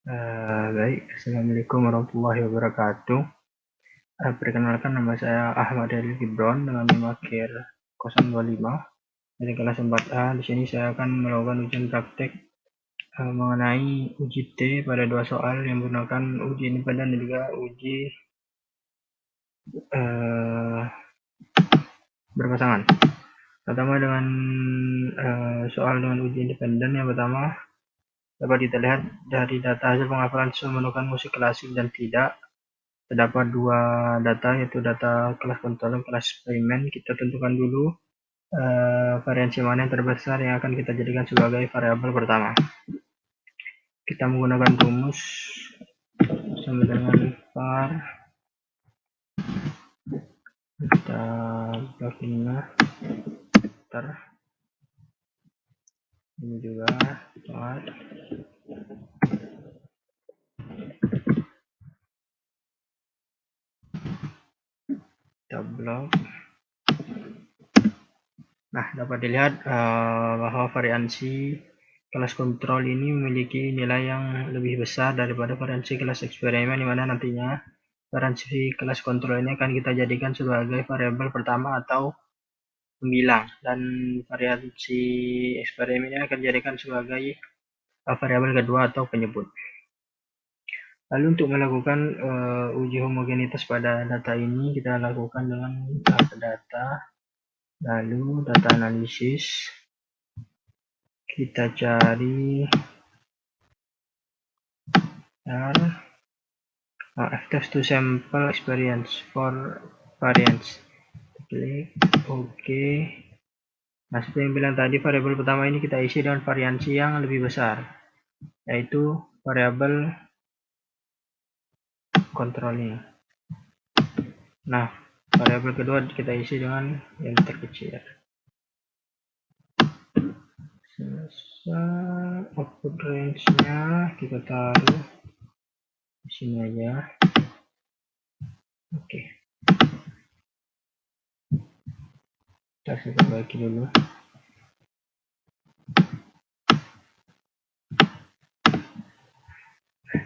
Baik, Assalamualaikum warahmatullahi wabarakatuh. Perkenalkan, nama saya Ahmad Dhalil Gibran dengan NIM akhir 025 dari kelas 4A. Di sini saya akan melakukan ujian praktek mengenai uji T pada 2 soal yang menggunakan uji independen dan juga uji berpasangan. Pertama dengan soal dengan uji independen, yang pertama dapat kita lihat dari data hasil penghafalan siswa menggunakan musik klasik dan tidak. Terdapat dua data, yaitu data kelas kontrol dan kelas eksperimen. Kita tentukan dulu variansi mana yang terbesar yang akan kita jadikan sebagai variabel pertama. Kita menggunakan rumus sama dengan var, kita blokingnya ini juga var, kita blok. Nah, dapat dilihat bahwa variansi kelas kontrol ini memiliki nilai yang lebih besar daripada variansi kelas eksperimen, di mana nantinya variansi kelas kontrol ini akan kita jadikan sebagai variabel pertama atau pembilang, dan variansi eksperimen ini akan dijadikan sebagai variabel kedua atau penyebut. Lalu untuk melakukan uji homogenitas pada data ini, kita lakukan dengan data, lalu data analisis. Kita cari f-test to sample experience for variance. Klik OK. Nah, seperti yang bilang tadi, variabel pertama ini kita isi dengan variansi yang lebih besar, yaitu variabel kontrolnya. Nah, variabel kedua kita isi dengan yang terkecil. Selesai. Output range-nya kita taruh di sini aja. Oke. Kita perbaiki dulu.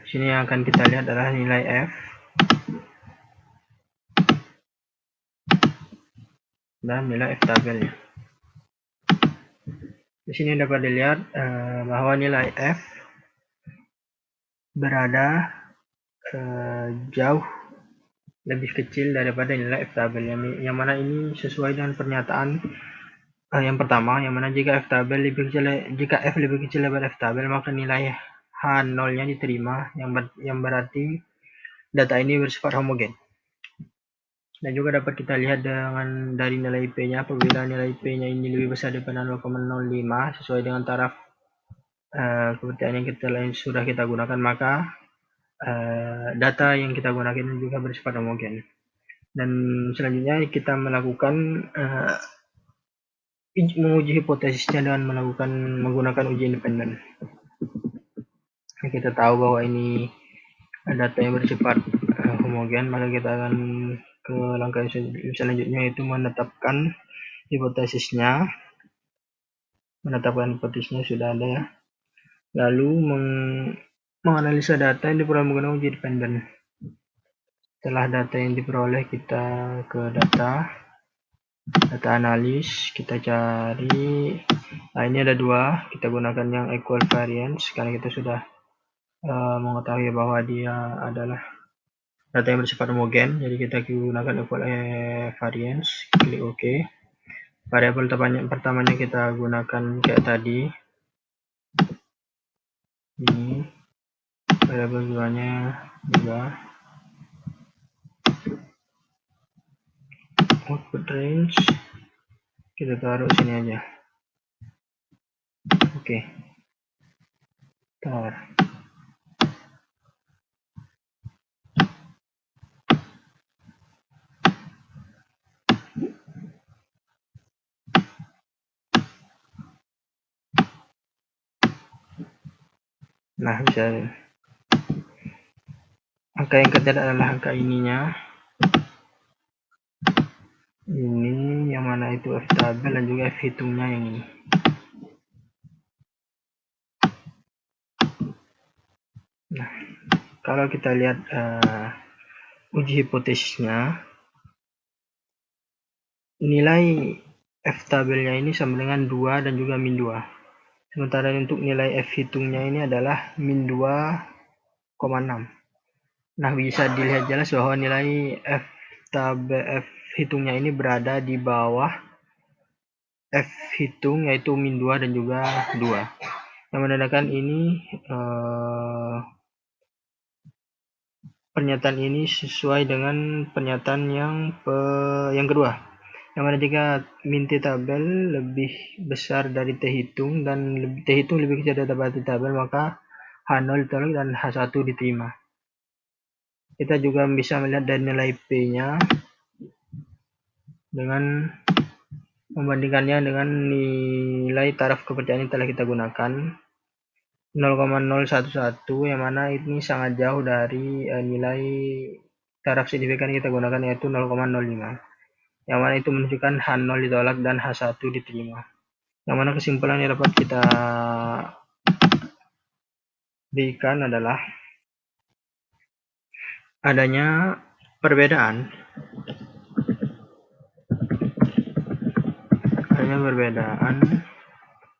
Sini yang akan kita lihat adalah nilai F dan nilai F tabelnya. Di sini dapat dilihat bahwa nilai F berada jauh lebih kecil daripada nilai F tabel, yang mana ini sesuai dengan pernyataan yang pertama, yang mana jika F lebih kecil daripada F tabel, maka nilai H0-nya diterima, yang berarti data ini bersifat homogen. Dan juga dapat kita lihat dari nilai P-nya, apabila nilai P-nya ini lebih besar daripada 0,05 sesuai dengan taraf kepercayaan yang sudah kita gunakan, maka data yang kita gunakan juga bersifat homogen. Dan selanjutnya kita melakukan menguji hipotesisnya dengan menggunakan uji independen. Kita tahu bahwa ini data yang bersifat homogen, maka kita akan ke langkah selanjutnya, yaitu menetapkan hipotesisnya. Sudah ada ya. Lalu menganalisa data yang diperoleh menggunakan uji independen. Setelah data yang diperoleh, kita ke data analis, kita cari. Nah, ini ada dua, kita gunakan yang equal variance karena kita sudah mengetahui bahwa dia adalah data yang bersifat homogen, jadi kita gunakan equal variance. Klik OK. Variabel pertamanya kita gunakan kayak tadi, ini. Variabel keduanya juga. Output range kita taruh sini aja. Oke. Tar. Nah, bisa. Angka yang tercatat adalah angka ininya. Ini yang mana itu F tabel dan juga F hitungnya yang ini. Nah, kalau kita lihat uji hipotesisnya, nilai F tabelnya ini sama dengan 2 dan juga min 2. Sementara untuk nilai F hitungnya ini adalah min 2,6. Nah, bisa dilihat jelas bahwa nilai F hitungnya ini berada di bawah F hitung, yaitu min 2 dan juga 2. Yang menandakan ini pernyataan ini sesuai dengan pernyataan yang kedua. Yang mana jika min T tabel lebih besar dari T hitung dan T hitung lebih kecil dari T tabel, maka H0 ditolak dan H1 diterima. Kita juga bisa melihat dari nilai P-nya dengan membandingkannya dengan nilai taraf kepercayaan yang telah kita gunakan 0,011, yang mana ini sangat jauh dari nilai taraf signifikan yang kita gunakan, yaitu 0,05. Yang mana itu menunjukkan H0 ditolak dan H1 diterima. Yang mana kesimpulan yang dapat kita berikan adalah adanya perbedaan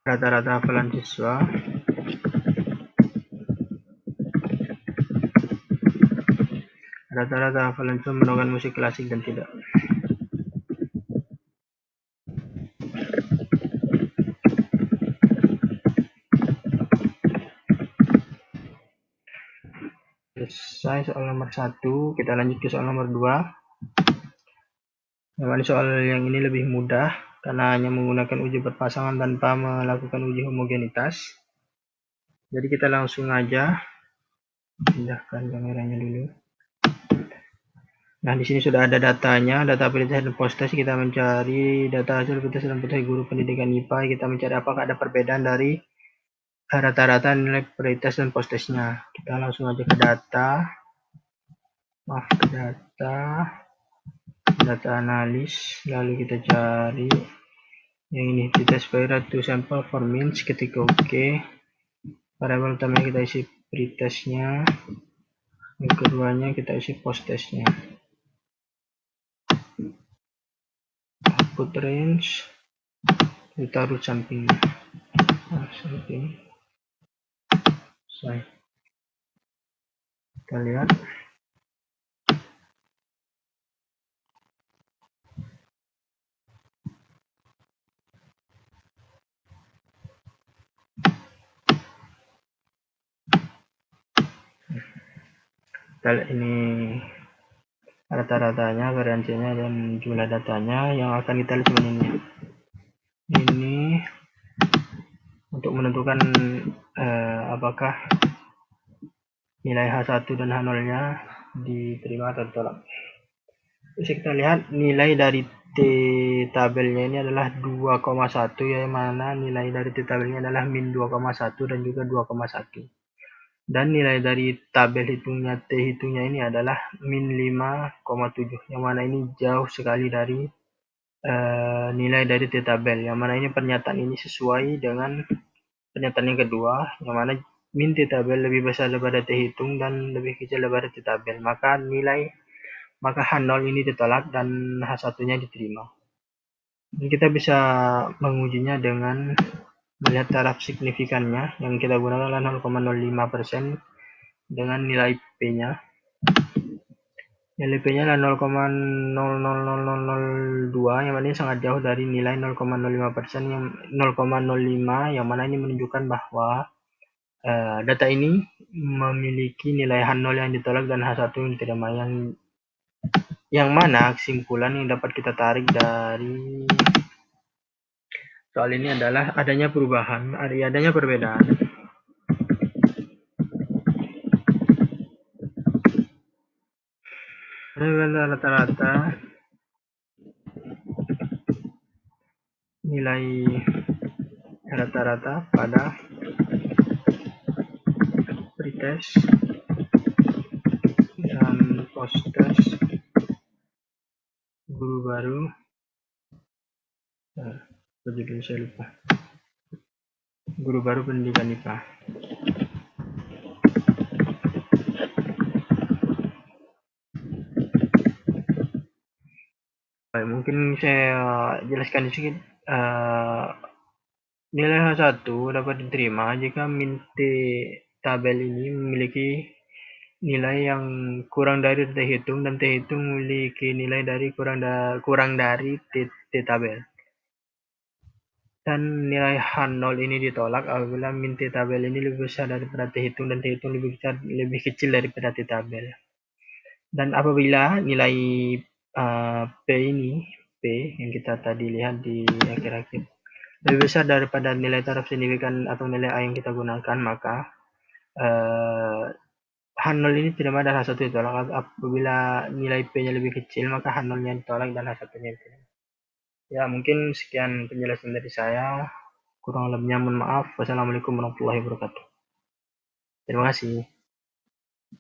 rata-rata hafalan siswa menggunakan musik klasik dan tidak. Selesai soal nomor 1, kita lanjut ke soal nomor 2. Yang soal yang ini lebih mudah karena hanya menggunakan uji berpasangan tanpa melakukan uji homogenitas. Jadi kita langsung aja pindahkan kameranya dulu. Nah, di sini sudah ada datanya, data perites dan postes. Kita mencari data hasil perites dan postes guru pendidikan IPA. Kita mencari apakah ada perbedaan dari rata-rata nilai perites dan postesnya. Kita langsung aja ke data. Data analis, lalu kita cari yang ini, pretest variable to sample for means, ketik OK. Variabel utamanya kita isi pretestnya, yang keduanya kita isi postesnya. Output range kita taruh sampingnya. Samping. Kita lihat. Kita lihat ini rata-ratanya, variansinya, dan jumlah datanya. Yang akan kita lihat cuma ini. Ini untuk menentukan apakah nilai H1 dan H0-nya diterima atau ditolak. Bisa kita lihat nilai dari T tabelnya ini adalah 2,1, yang mana nilai dari T tabelnya adalah min 2,1 dan juga 2,1. Dan nilai dari tabel hitungnya T hitungnya ini adalah min 5,7, yang mana ini jauh sekali dari nilai dari T tabel, yang mana ini pernyataan ini sesuai dengan pernyataan yang kedua, yang mana min T tabel lebih besar daripada T hitung dan lebih kecil daripada T tabel, maka H0 ini ditolak dan H1-nya diterima. Dan kita bisa mengujinya dengan melihat taraf signifikannya, yang kita gunakan adalah 0,05% dengan nilai P-nya. Nilai P-nya adalah 0,000002, yang mana ini sangat jauh dari nilai 0,05%, yang 0,05, yang mana ini menunjukkan bahwa data ini memiliki nilai H0 yang ditolak dan H1 yang diterima, yang mana kesimpulan yang dapat kita tarik dari soal ini adalah adanya perbedaan. Rata-rata nilai rata-rata pada pretest dan posttest guru baru. Judul saya lupa. Guru baru pendidikan IPA. Mungkin saya jelaskan sedikit. Nilai H1 dapat diterima jika min T tabel ini memiliki nilai yang kurang dari T hitung dan T hitung memiliki nilai dari kurang dari T tabel. Dan nilai H0 ini ditolak apabila min T tabel ini lebih besar daripada T hitung dan T hitung lebih kecil daripada T tabel. Dan apabila nilai P yang kita tadi lihat di akhir-akhir lebih besar daripada nilai taraf signifikan atau nilai A yang kita gunakan, maka H0 ini diterima dan H1 ditolak. Apabila nilai P-nya lebih kecil, maka H0-nya ditolak dan H1-nya diterima. Ya, mungkin sekian penjelasan dari saya. Kurang lebihnya mohon maaf. Wassalamualaikum warahmatullahi wabarakatuh. Terima kasih.